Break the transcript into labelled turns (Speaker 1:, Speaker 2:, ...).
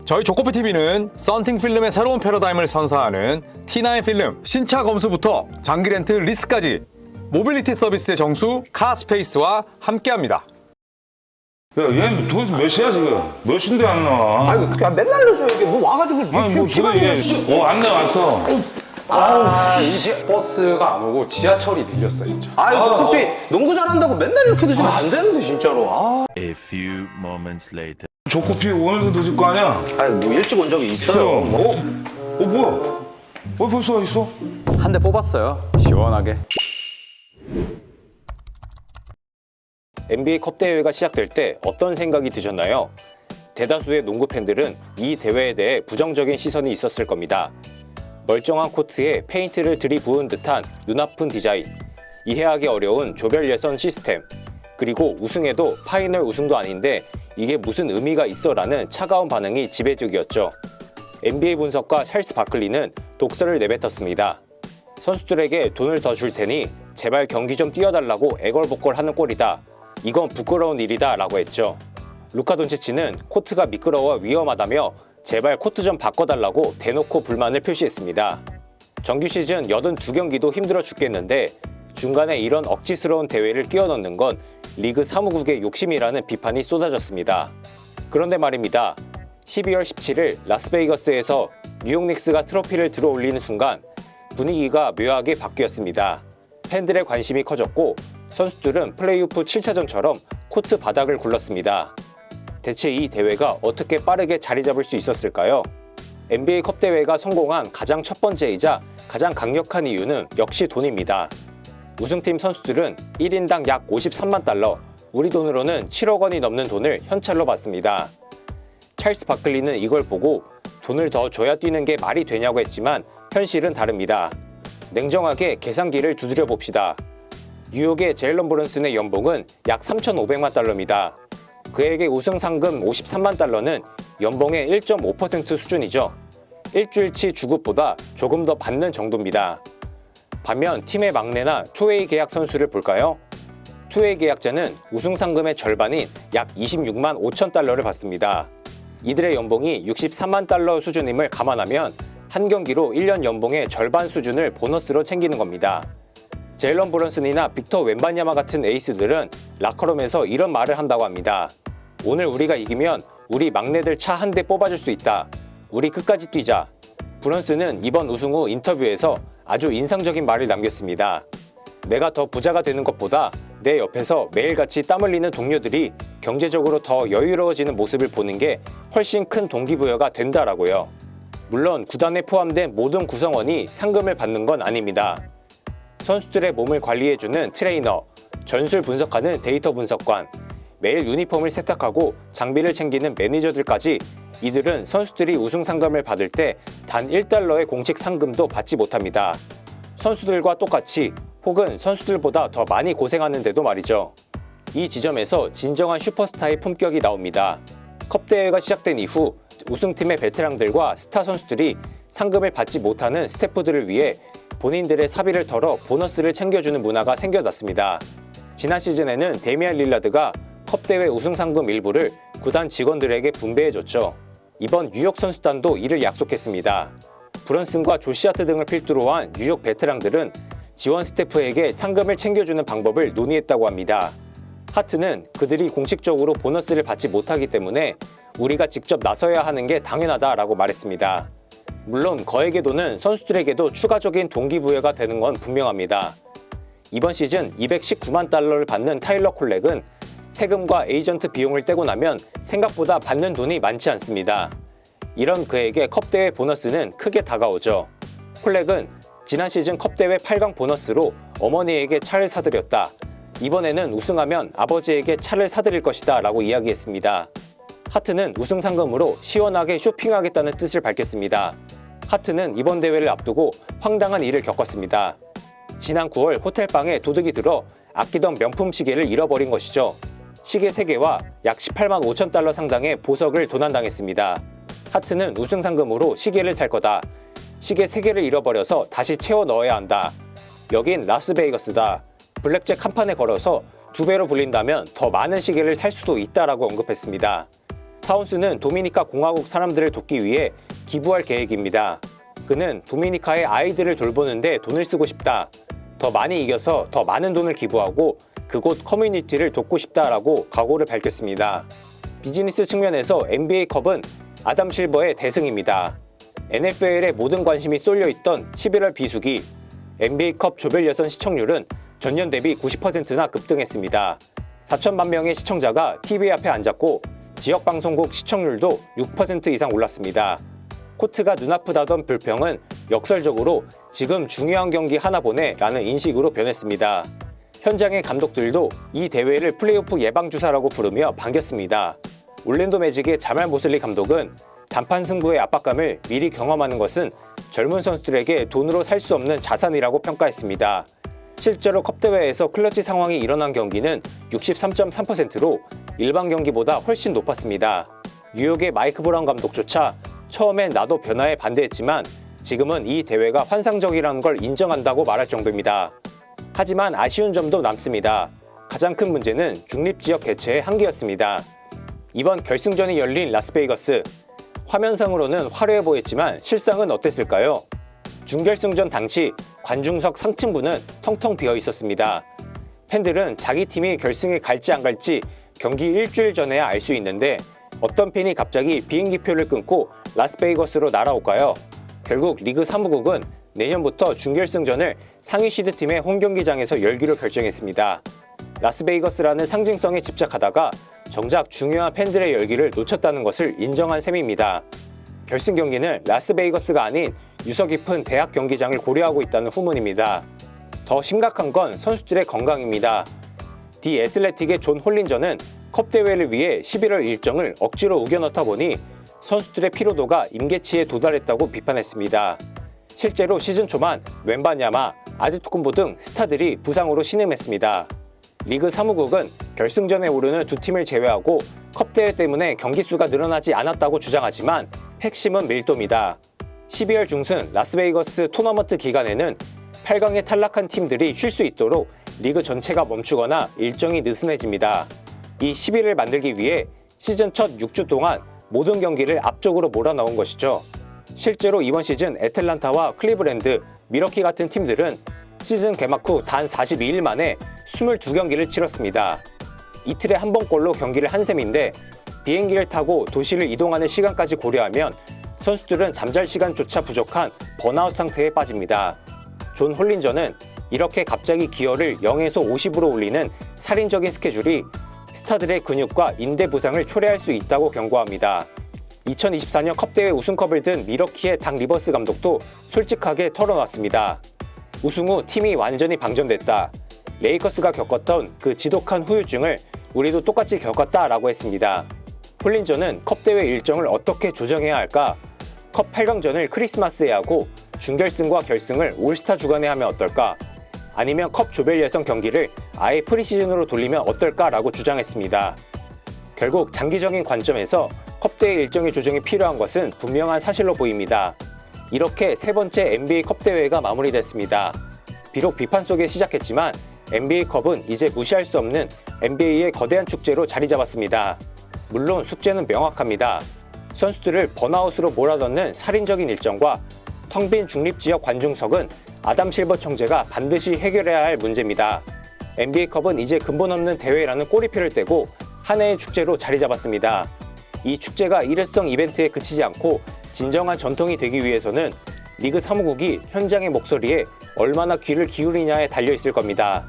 Speaker 1: 저희 조코피TV는 썬팅 필름의 새로운 패러다임을 선사하는 T9 필름 신차 검수부터 장기 렌트 리스까지 모빌리티 서비스의 정수 카스페이스와 함께합니다.
Speaker 2: 야, 얘는 도대체 몇 시야 지금? 몇 시인데 안 나와?
Speaker 3: 아이고 그냥 맨날 늦어 이게 뭐 와가지고
Speaker 2: 아니 뭐 지금 안 나왔어.
Speaker 1: 이제 버스가 안 오고 지하철이 밀렸어 진짜.
Speaker 3: 아유 저 커피 농구 잘한다고 맨날 이렇게 드시면 안 되는데 진짜로.
Speaker 4: A few moments later.
Speaker 2: 조코피 오늘도 늦을 거 아니야?
Speaker 3: 아니 뭐 일찍 온 적이 있어요.
Speaker 2: 뭐야? 벌써 와 있어?
Speaker 1: 한 대 뽑았어요. 시원하게.
Speaker 5: NBA 컵 대회가 시작될 때 어떤 생각이 드셨나요? 대다수의 농구 팬들은 이 대회에 대해 부정적인 시선이 있었을 겁니다. 멀쩡한 코트에 페인트를 들이부은 듯한 눈아픈 디자인, 이해하기 어려운 조별 예선 시스템, 그리고 우승해도 파이널 우승도 아닌데 이게 무슨 의미가 있어 라는 차가운 반응이 지배적이었죠. NBA 분석가 찰스 바클리는 독서를 내뱉었습니다. 선수들에게 돈을 더 줄 테니 제발 경기 좀 뛰어달라고 애걸복걸하는 꼴이다. 이건 부끄러운 일이다 라고 했죠. 루카 돈치치는 코트가 미끄러워 위험하다며 제발 코트 좀 바꿔달라고 대놓고 불만을 표시했습니다. 정규 시즌 82경기도 힘들어 죽겠는데 중간에 이런 억지스러운 대회를 끼워 넣는 건 리그 사무국의 욕심이라는 비판이 쏟아졌습니다. 그런데 말입니다. 12월 17일 라스베이거스에서 뉴욕 닉스가 트로피를 들어올리는 순간 분위기가 묘하게 바뀌었습니다. 팬들의 관심이 커졌고 선수들은 플레이오프 7차전처럼 코트 바닥을 굴렀습니다. 대체 이 대회가 어떻게 빠르게 자리 잡을 수 있었을까요? NBA 컵 대회가 성공한 가장 첫 번째이자 가장 강력한 이유는 역시 돈입니다. 우승팀 선수들은 1인당 약 53만 달러, 우리 돈으로는 7억 원이 넘는 돈을 현찰로 받습니다. 찰스 바클리는 이걸 보고 돈을 더 줘야 뛰는 게 말이 되냐고 했지만 현실은 다릅니다. 냉정하게 계산기를 두드려 봅시다. 뉴욕의 제일런 브런슨의 연봉은 약 3,500만 달러입니다. 그에게 우승 상금 53만 달러는 연봉의 1.5% 수준이죠. 일주일치 주급보다 조금 더 받는 정도입니다. 반면 팀의 막내나 투웨이 계약 선수를 볼까요? 투웨이 계약자는 우승 상금의 절반인 약 26만 5천 달러를 받습니다. 이들의 연봉이 63만 달러 수준임을 감안하면 한 경기로 1년 연봉의 절반 수준을 보너스로 챙기는 겁니다. 제일런 브런슨이나 빅터 웬바냐마 같은 에이스들은 라커룸에서 이런 말을 한다고 합니다. 오늘 우리가 이기면 우리 막내들 차 한 대 뽑아줄 수 있다. 우리 끝까지 뛰자. 브런슨은 이번 우승 후 인터뷰에서 아주 인상적인 말을 남겼습니다. 내가 더 부자가 되는 것보다 내 옆에서 매일같이 땀 흘리는 동료들이 경제적으로 더 여유로워지는 모습을 보는 게 훨씬 큰 동기부여가 된다라고요. 물론 구단에 포함된 모든 구성원이 상금을 받는 건 아닙니다. 선수들의 몸을 관리해주는 트레이너, 전술 분석하는 데이터 분석관, 매일 유니폼을 세탁하고 장비를 챙기는 매니저들까지 이들은 선수들이 우승 상금을 받을 때 단 1달러의 공식 상금도 받지 못합니다. 선수들과 똑같이 혹은 선수들보다 더 많이 고생하는데도 말이죠. 이 지점에서 진정한 슈퍼스타의 품격이 나옵니다. 컵 대회가 시작된 이후 우승팀의 베테랑들과 스타 선수들이 상금을 받지 못하는 스태프들을 위해 본인들의 사비를 털어 보너스를 챙겨주는 문화가 생겨났습니다. 지난 시즌에는 데미안 릴라드가 컵대회 우승 상금 일부를 구단 직원들에게 분배해줬죠. 이번 뉴욕 선수단도 이를 약속했습니다. 브런슨과 조시 하트 등을 필두로 한 뉴욕 베테랑들은 지원 스태프에게 상금을 챙겨주는 방법을 논의했다고 합니다. 하트는 그들이 공식적으로 보너스를 받지 못하기 때문에 우리가 직접 나서야 하는 게 당연하다라고 말했습니다. 물론 거액의 돈은 선수들에게도 추가적인 동기부여가 되는 건 분명합니다. 이번 시즌 219만 달러를 받는 타일러 콜렉은 세금과 에이전트 비용을 떼고 나면 생각보다 받는 돈이 많지 않습니다. 이런 그에게 컵대회 보너스는 크게 다가오죠. 콜렉은 지난 시즌 컵대회 8강 보너스로 어머니에게 차를 사드렸다. 이번에는 우승하면 아버지에게 차를 사드릴 것이다 라고 이야기했습니다. 하트는 우승 상금으로 시원하게 쇼핑하겠다는 뜻을 밝혔습니다. 하트는 이번 대회를 앞두고 황당한 일을 겪었습니다. 지난 9월 호텔방에 도둑이 들어 아끼던 명품 시계를 잃어버린 것이죠. 시계 3개와 약 18만 5천 달러 상당의 보석을 도난당했습니다. 하트는 우승 상금으로 시계를 살 거다. 시계 3개를 잃어버려서 다시 채워 넣어야 한다. 여긴 라스베이거스다. 블랙잭 한 판에 걸어서 2배로 불린다면 더 많은 시계를 살 수도 있다라고 언급했습니다. 사운스는 도미니카 공화국 사람들을 돕기 위해 기부할 계획입니다. 그는 도미니카의 아이들을 돌보는데 돈을 쓰고 싶다. 더 많이 이겨서 더 많은 돈을 기부하고 그곳 커뮤니티를 돕고 싶다라고 각오를 밝혔습니다. 비즈니스 측면에서 NBA컵은 아담 실버의 대승입니다. NFL의 모든 관심이 쏠려있던 11월 비수기 NBA컵 조별 예선 시청률은 전년 대비 90%나 급등했습니다. 4천만 명의 시청자가 TV 앞에 앉았고 지역방송국 시청률도 6% 이상 올랐습니다. 코트가 눈아프다던 불평은 역설적으로 지금 중요한 경기 하나 보내 라는 인식으로 변했습니다. 현장의 감독들도 이 대회를 플레이오프 예방주사라고 부르며 반겼습니다. 올랜도 매직의 자말 모슬리 감독은 단판 승부의 압박감을 미리 경험하는 것은 젊은 선수들에게 돈으로 살 수 없는 자산이라고 평가했습니다. 실제로 컵대회에서 클러치 상황이 일어난 경기는 63.3%로 일반 경기보다 훨씬 높았습니다. 뉴욕의 마이크 브라운 감독조차 처음엔 나도 변화에 반대했지만 지금은 이 대회가 환상적이라는 걸 인정한다고 말할 정도입니다. 하지만 아쉬운 점도 남습니다. 가장 큰 문제는 중립지역 개최의 한계였습니다. 이번 결승전이 열린 라스베이거스, 화면상으로는 화려해 보였지만 실상은 어땠을까요? 준결승전 당시 관중석 상층부는 텅텅 비어 있었습니다. 팬들은 자기 팀이 결승에 갈지 안 갈지 경기 일주일 전에야 알 수 있는데 어떤 팬이 갑자기 비행기표를 끊고 라스베이거스로 날아올까요? 결국 리그 사무국은 내년부터 준결승전을 상위 시드팀의 홈경기장에서 열기로 결정했습니다. 라스베이거스라는 상징성에 집착하다가 정작 중요한 팬들의 열기를 놓쳤다는 것을 인정한 셈입니다. 결승 경기는 라스베이거스가 아닌 유서 깊은 대학 경기장을 고려하고 있다는 후문입니다. 더 심각한 건 선수들의 건강입니다. 디 애슬레틱의 존 홀린저는 컵 대회를 위해 11월 일정을 억지로 우겨넣다 보니 선수들의 피로도가 임계치에 도달했다고 비판했습니다. 실제로 시즌 초만 웬바냐마, 아디토쿤보 등 스타들이 부상으로 신음했습니다. 리그 사무국은 결승전에 오르는 두 팀을 제외하고 컵 대회 때문에 경기 수가 늘어나지 않았다고 주장하지만 핵심은 밀도입니다. 12월 중순 라스베이거스 토너먼트 기간에는 8강에 탈락한 팀들이 쉴 수 있도록 리그 전체가 멈추거나 일정이 느슨해집니다. 이 10일을 만들기 위해 시즌 첫 6주 동안 모든 경기를 앞쪽으로 몰아넣은 것이죠. 실제로 이번 시즌 애틀란타와 클리브랜드, 미러키 같은 팀들은 시즌 개막 후 단 42일 만에 22경기를 치렀습니다. 이틀에 한 번꼴로 경기를 한 셈인데 비행기를 타고 도시를 이동하는 시간까지 고려하면 선수들은 잠잘 시간조차 부족한 번아웃 상태에 빠집니다. 존 홀린저는 이렇게 갑자기 기어를 0에서 50으로 올리는 살인적인 스케줄이 스타들의 근육과 인대 부상을 초래할 수 있다고 경고합니다. 2024년 컵대회 우승컵을 든 미러키의 닥 리버스 감독도 솔직하게 털어놨습니다. 우승 후 팀이 완전히 방전됐다. 레이커스가 겪었던 그 지독한 후유증을 우리도 똑같이 겪었다라고 했습니다. 홀린저는 컵대회 일정을 어떻게 조정해야 할까? 컵 8강전을 크리스마스에 하고 준결승과 결승을 올스타 주간에 하면 어떨까? 아니면 컵 조별 예선 경기를 아예 프리시즌으로 돌리면 어떨까라고 주장했습니다. 결국 장기적인 관점에서 컵대회 일정의 조정이 필요한 것은 분명한 사실로 보입니다. 이렇게 세 번째 NBA 컵대회가 마무리됐습니다. 비록 비판 속에 시작했지만 NBA컵은 이제 무시할 수 없는 NBA의 거대한 축제로 자리 잡았습니다. 물론 숙제는 명확합니다. 선수들을 번아웃으로 몰아넣는 살인적인 일정과 텅 빈 중립지역 관중석은 아담 실버 총재가 반드시 해결해야 할 문제입니다. NBA컵은 이제 근본 없는 대회라는 꼬리표를 떼고 한 해의 축제로 자리 잡았습니다. 이 축제가 일회성 이벤트에 그치지 않고 진정한 전통이 되기 위해서는 리그 사무국이 현장의 목소리에 얼마나 귀를 기울이냐에 달려 있을 겁니다.